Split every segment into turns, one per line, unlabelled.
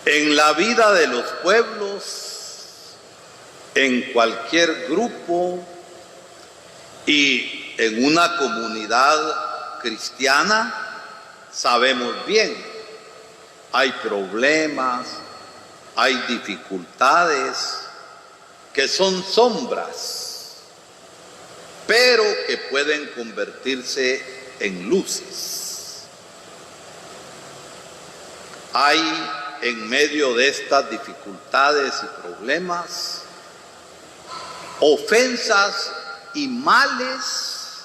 En la vida de los pueblos, en cualquier grupo y en una comunidad cristiana, sabemos bien, hay problemas, hay dificultades que son sombras, pero que pueden convertirse en luces. Hay en medio de estas dificultades y problemas ofensas y males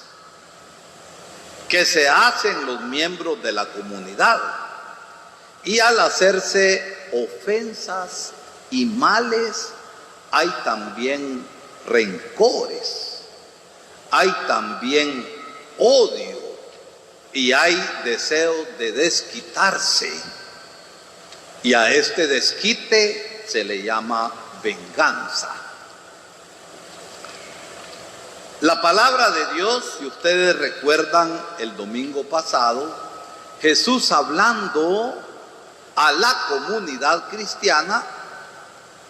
que se hacen los miembros de la comunidad. Y al hacerse ofensas y males, hay también rencores, hay también odio y hay deseo de desquitarse. Y a este desquite se le llama venganza. La palabra de Dios, si ustedes recuerdan el domingo pasado, Jesús hablando a la comunidad cristiana,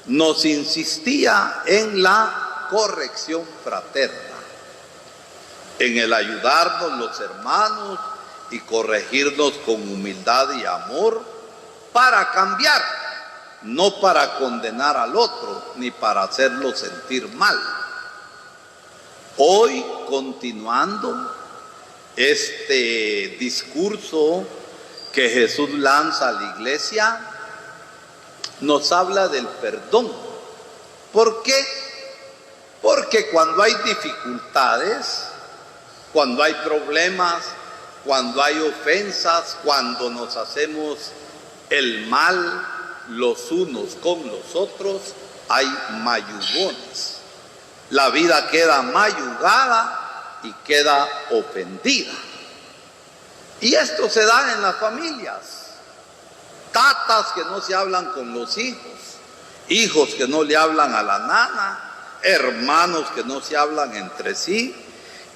nos insistía en la corrección fraterna, en el ayudarnos los hermanos y corregirnos con humildad y amor para cambiar, no para condenar al otro ni para hacerlo sentir mal. Hoy, continuando este discurso que Jesús lanza a la iglesia, nos habla del perdón. ¿Por qué? Porque cuando hay dificultades, cuando hay problemas, cuando hay ofensas, cuando nos hacemos el mal los unos con los otros, hay mayugones. La vida queda mayugada y queda ofendida. Y esto se da en las familias. Tatas que no se hablan con los hijos, hijos que no le hablan a la nana, hermanos que no se hablan entre sí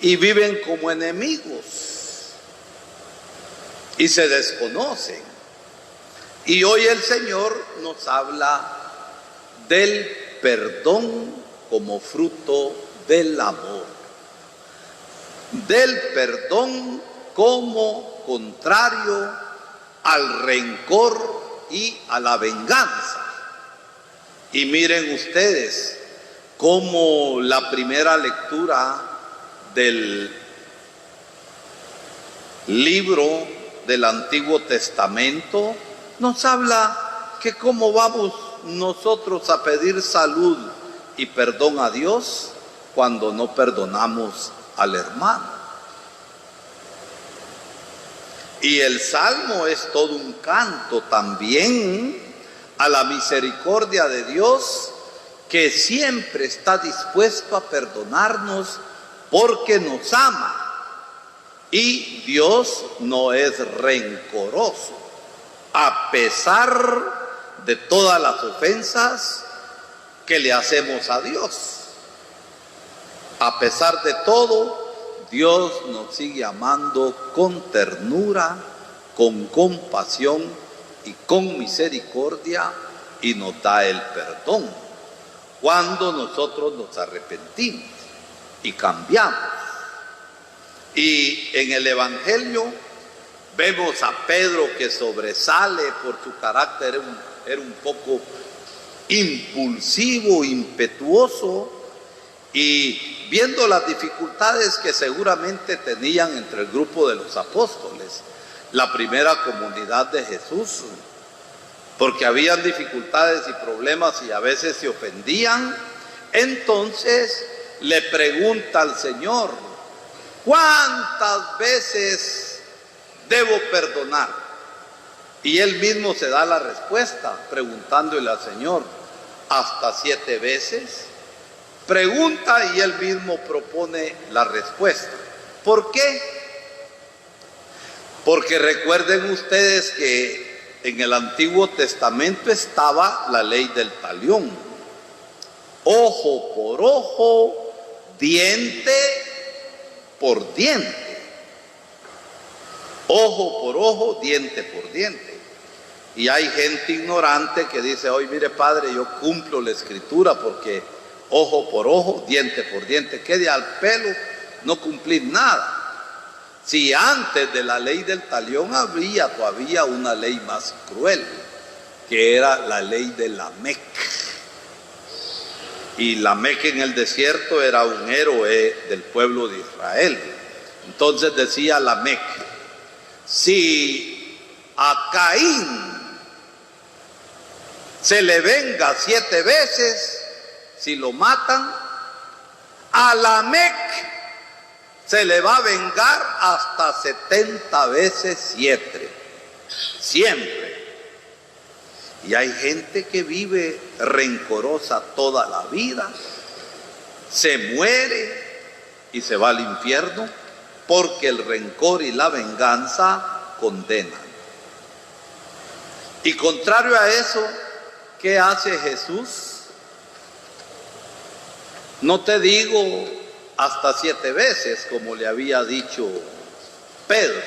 y viven como enemigos y se desconocen. Y hoy el Señor nos habla del perdón como fruto del amor, del perdón como contrario al rencor y a la venganza. Y miren ustedes cómo la primera lectura del libro del Antiguo Testamento nos habla que cómo vamos nosotros a pedir salud y perdón a Dios cuando no perdonamos al hermano. Y el Salmo es todo un canto también a la misericordia de Dios, que siempre está dispuesto a perdonarnos porque nos ama. Y Dios no es rencoroso, a pesar de todas las ofensas que le hacemos a Dios. A pesar de todo, Dios nos sigue amando con ternura, con compasión y con misericordia, y nos da el perdón cuando nosotros nos arrepentimos y cambiamos. Y en el Evangelio vemos a Pedro que sobresale por su carácter, era un poco impulsivo, impetuoso, y viendo las dificultades que seguramente tenían entre el grupo de los apóstoles, la primera comunidad de Jesús, porque habían dificultades y problemas y a veces se ofendían, entonces le pregunta al Señor: ¿cuántas veces debo perdonar? Y él mismo se da la respuesta preguntándole al Señor: ¿hasta 7 veces? Pregunta y él mismo propone la respuesta. ¿Por qué? Porque recuerden ustedes que en el Antiguo Testamento estaba la ley del talión. Ojo por ojo, diente por diente. Ojo por ojo, diente por diente. Y hay gente ignorante que dice, oye, mire padre, yo cumplo la escritura porque ojo por ojo, diente por diente, quede al pelo, no cumplir nada. Si antes de la ley del talión había todavía una ley más cruel, que era la ley de Lamec. Y Lamec en el desierto era un héroe del pueblo de Israel. Entonces decía Lamec, si a Caín se le venga 7 veces, si lo matan, a Lamec se le va a vengar hasta 70 veces 7, siempre. Y hay gente que vive rencorosa toda la vida, se muere y se va al infierno porque el rencor y la venganza condenan. Y contrario a eso, ¿qué hace Jesús? No te digo hasta 7 veces, como le había dicho Pedro,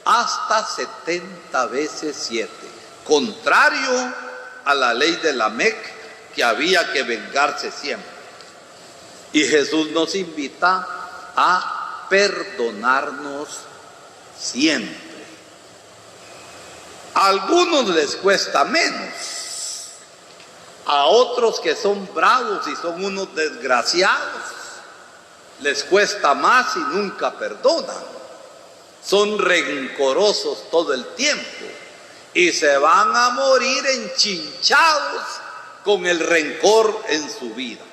hasta 70 veces 7. Contrario a la ley de Lamec, que había que vengarse siempre. Y Jesús nos invita a perdonarnos siempre. A algunos les cuesta menos, a otros que son bravos y son unos desgraciados, les cuesta más y nunca perdonan. Son rencorosos todo el tiempo y se van a morir enchinchados con el rencor en su vida.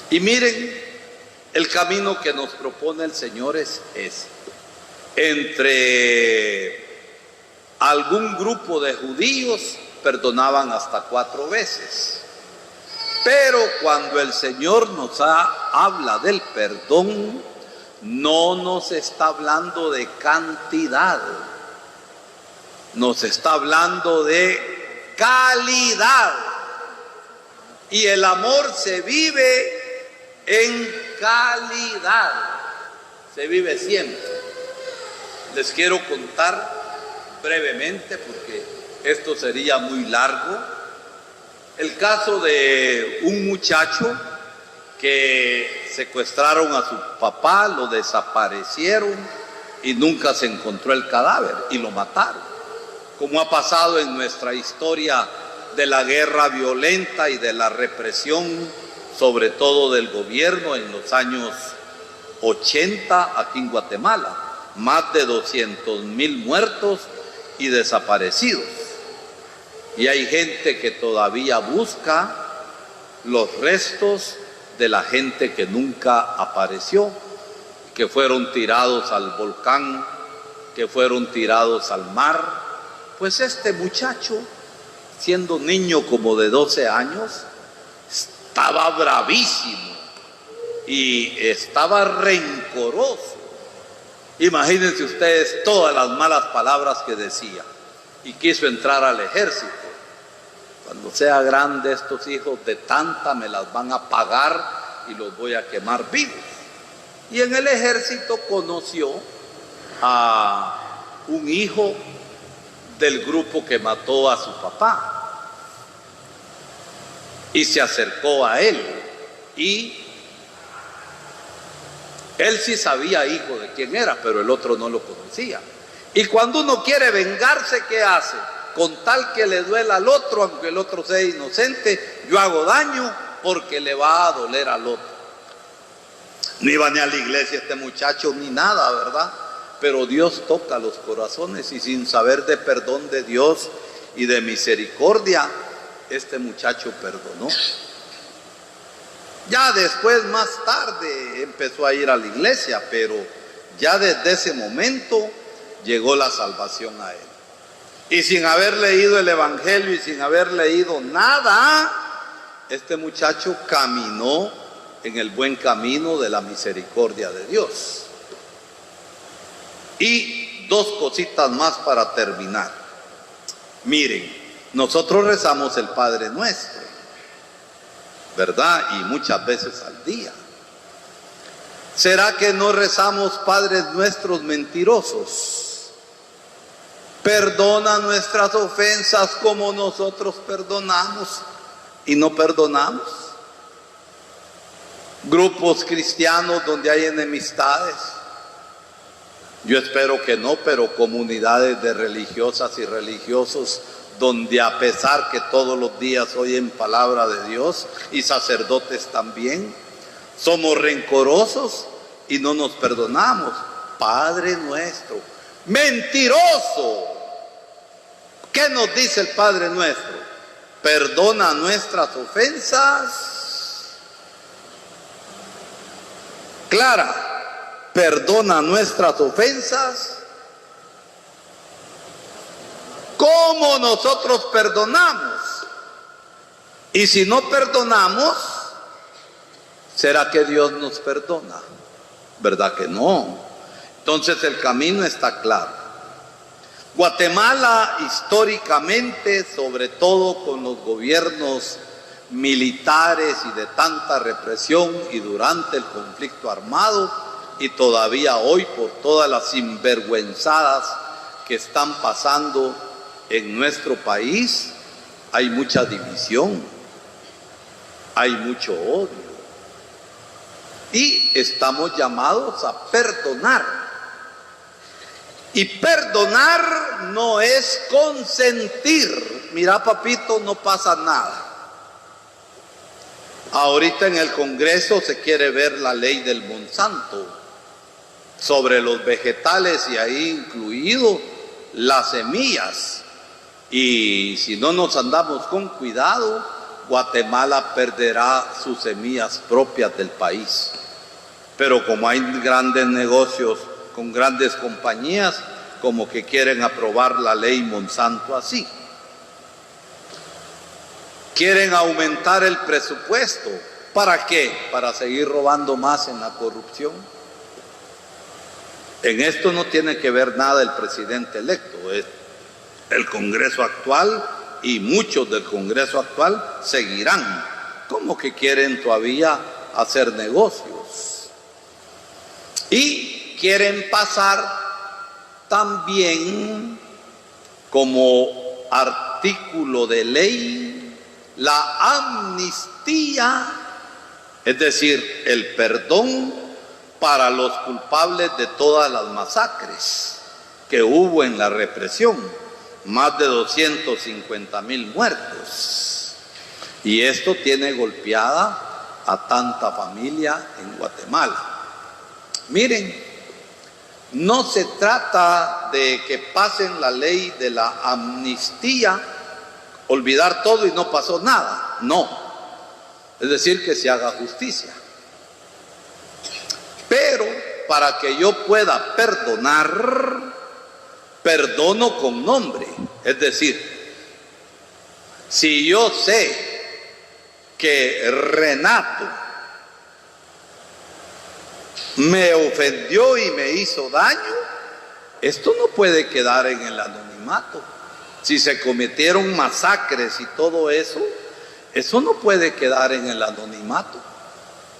Y miren, el camino que nos propone el Señor es este. Entre algún grupo de judíos perdonaban hasta 4 veces. Pero cuando el Señor nos habla del perdón, no nos está hablando de cantidad, nos está hablando de calidad. Y el amor se vive en calidad, se vive siempre. Les quiero contar brevemente, porque esto sería muy largo, el caso de un muchacho que secuestraron a su papá, lo desaparecieron y nunca se encontró el cadáver y lo mataron, como ha pasado en nuestra historia de la guerra violenta y de la represión, sobre todo del gobierno en los años 80 aquí en Guatemala, más de 200,000 muertos y desaparecidos. Y hay gente que todavía busca los restos de la gente que nunca apareció, que fueron tirados al volcán, que fueron tirados al mar. Pues este muchacho, siendo niño como de 12 años, estaba bravísimo y estaba rencoroso. Imagínense ustedes todas las malas palabras que decía, y quiso entrar al ejército. Cuando sea grande, estos hijos de tanta me las van a pagar y los voy a quemar vivos. Y en el ejército conoció a un hijo del grupo que mató a su papá y se acercó a él, y él sí sabía hijo de quién era, pero el otro no lo conocía. Y cuando uno quiere vengarse, ¿qué hace? Con tal que le duela al otro, aunque el otro sea inocente, yo hago daño porque le va a doler al otro. No iba ni a la iglesia este muchacho ni nada, ¿verdad? Pero Dios toca los corazones, y sin saber de perdón de Dios y de misericordia, este muchacho perdonó. Ya después, más tarde, empezó a ir a la iglesia, pero ya desde ese momento llegó la salvación a él. Y sin haber leído el evangelio y sin haber leído nada, este muchacho caminó en el buen camino de la misericordia de Dios. Y 2 cositas más para terminar. Miren, nosotros rezamos el Padre Nuestro, ¿verdad? Y muchas veces al día. ¿Será que no rezamos Padres Nuestros mentirosos? Perdona nuestras ofensas como nosotros perdonamos y no perdonamos. Grupos cristianos donde hay enemistades. Yo espero que no, pero comunidades de religiosas y religiosos donde a pesar que todos los días oyen palabra de Dios y sacerdotes también, somos rencorosos y no nos perdonamos. Padre nuestro, mentiroso. ¿Qué nos dice el Padre nuestro? Perdona nuestras ofensas. Clara, perdona nuestras ofensas como nosotros perdonamos. Y si no perdonamos, ¿será que Dios nos perdona? ¿Verdad que no? Entonces el camino está claro. Guatemala históricamente, sobre todo con los gobiernos militares y de tanta represión y durante el conflicto armado y todavía hoy por todas las sinvergüenzadas que están pasando en nuestro país, hay mucha división, hay mucho odio y estamos llamados a perdonar. Y perdonar no es consentir. Mira, papito, no pasa nada. Ahorita en el Congreso se quiere ver la ley del Monsanto sobre los vegetales y ahí incluido las semillas. Y si no nos andamos con cuidado, Guatemala perderá sus semillas propias del país. Pero como hay grandes negocios con grandes compañías, como que quieren aprobar la ley Monsanto así. Quieren aumentar el presupuesto. ¿Para qué? Para seguir robando más en la corrupción. En esto no tiene que ver nada el presidente electo. Es el Congreso actual y muchos del Congreso actual seguirán. Como que quieren todavía hacer negocios. Y quieren pasar también como artículo de ley la amnistía, es decir, el perdón para los culpables de todas las masacres que hubo en la represión, más de 250,000 muertos. Y esto tiene golpeada a tanta familia en Guatemala. Miren, no se trata de que pasen la ley de la amnistía, olvidar todo y no pasó nada. No. Es decir, que se haga justicia. Pero para que yo pueda perdonar, perdono con nombre. Es decir, si yo sé que Renato me ofendió y me hizo daño, esto no puede quedar en el anonimato. Si se cometieron masacres y todo eso, eso no puede quedar en el anonimato.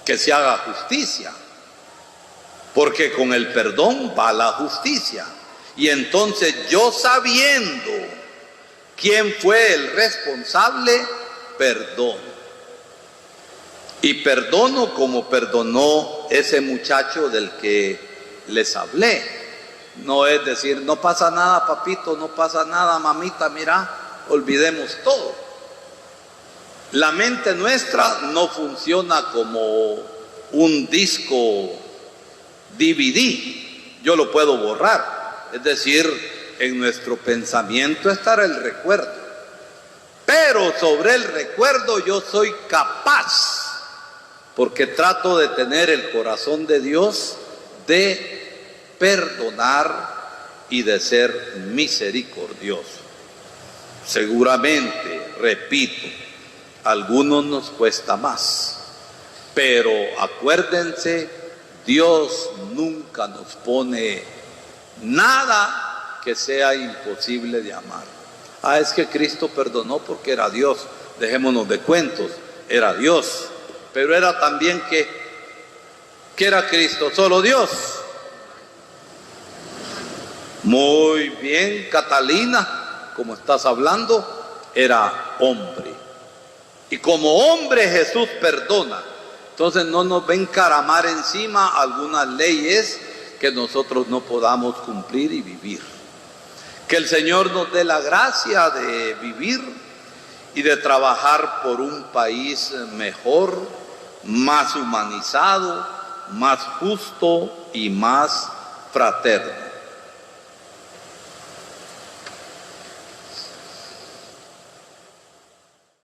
Que se haga justicia, porque con el perdón va la justicia. Y entonces yo, sabiendo quién fue el responsable, perdono. Y perdono como perdonó ese muchacho del que les hablé. No es decir, no pasa nada, papito, no pasa nada, mamita, mira, olvidemos todo. La mente nuestra no funciona como un disco DVD. Yo lo puedo borrar. Es decir, en nuestro pensamiento estará el recuerdo. Pero sobre el recuerdo yo soy capaz, porque trato de tener el corazón de Dios, de perdonar y de ser misericordioso. Seguramente, repito, a algunos nos cuesta más, pero acuérdense, Dios nunca nos pone nada que sea imposible de amar. Ah, es que Cristo perdonó porque era Dios. Dejémonos de cuentos, era Dios. Pero era también que era Cristo, solo Dios. Muy bien, Catalina, como estás hablando, era hombre. Y como hombre Jesús perdona. Entonces no nos va a encaramar encima algunas leyes que nosotros no podamos cumplir y vivir. Que el Señor nos dé la gracia de vivir y de trabajar por un país mejor, más humanizado, más justo y más fraterno.